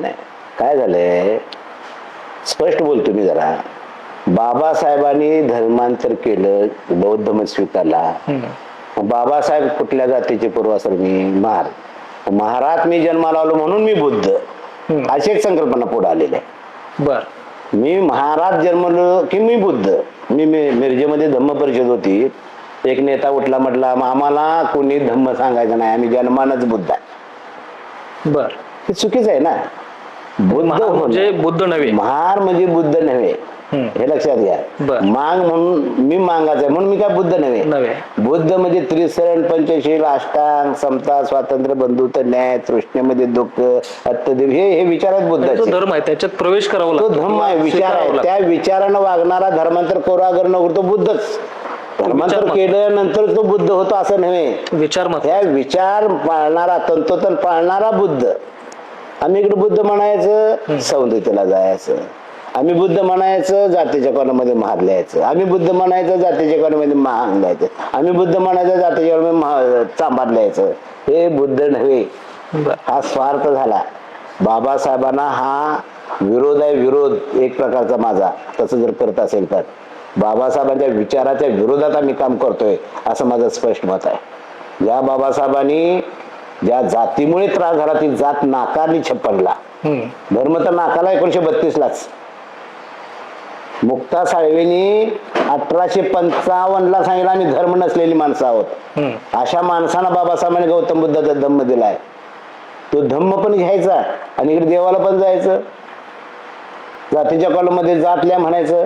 नाही. काय झालंय, स्पष्ट बोलतो मी जरा. बाबासाहेबांनी धर्मांतर केलं, बौद्ध मत स्वीकारला. बाबासाहेब कुठल्या जातीचे पूर्वाश्रमी? महार. महारात मी जन्माला आलो म्हणून मी बुद्ध, अशी एक संकल्पना पुढे आलेली आहे. बर. मी महाराज जन्मलो की मी बुद्ध. मी मिरजेमध्ये धम्म परिषद होती. एक नेता उठला, म्हटला आम्हाला कोणी धम्म सांगायचं नाही, आम्ही जन्मानच बुद्ध आहे. बर. हे चुकीचं आहे ना. बुद्ध म्हणजे बुद्ध नव्हे, महार म्हणजे बुद्ध नव्हे, हे लक्षात घ्या. मांग म्हणून मी मांगाच आहे म्हणून मी काय बुद्ध नव्हे. बुद्ध म्हणजे त्रिसरण, पंचशील, अष्टांग, समता, स्वातंत्र्य, बंधुत्व, न्याय, तृष्णेमध्ये दुःख, अत्यदेव, हे विचार आहेत बुद्धाचे. धर्म आहे, त्याच्यात प्रवेश करावा तो धर्म आहे, विचार आहे. त्या विचारानं वागणारा धर्मांतर कोरागर नव्हतो बुद्धच. धर्मांतर केल्यानंतर तो बुद्ध होतो असं नव्हे. विचार त्या विचार पाळणारा, तंतोतंत पाळणारा बुद्ध. आम्ही इकडे बुद्ध म्हणायचं, सौंदर्याला जायचं. आम्ही बुद्ध म्हणायचं, जातीच्या कोणामध्ये महार लिहायचं. आम्ही बुद्ध म्हणायचं, जातीच्या कोणामध्ये महांग लिहायचं. आम्ही बुद्ध म्हणायचं, जातीच्या कोणामध्ये चांभार लिहायचं. हे बुद्ध नव्हे, हा स्वार्थ झाला. बाबासाहेबांना हा विरोध आहे, विरोध एक प्रकारचा माझा. तसं जर करत असेल तर बाबासाहेबांच्या विचाराच्या विरोधात आम्ही काम करतोय असं माझं स्पष्ट मत आहे. या बाबासाहेबांनी ज्या जातीमुळे त्रास झाला ती जात नाकारली 56ला. धर्म तर नाकारला 1932लाच. मुक्ता साळवेनी 1855ला सांगितलं आम्ही धर्म नसलेली माणसं आहोत. अशा माणसांना बाबासाहेबांनी गौतम बुद्धाचा धम्म दिलाय. तो धम्म पण घ्यायचा आणि इकडे देवाला पण जायचं, जातीच्या कॉलममध्ये जातल्या म्हणायचं.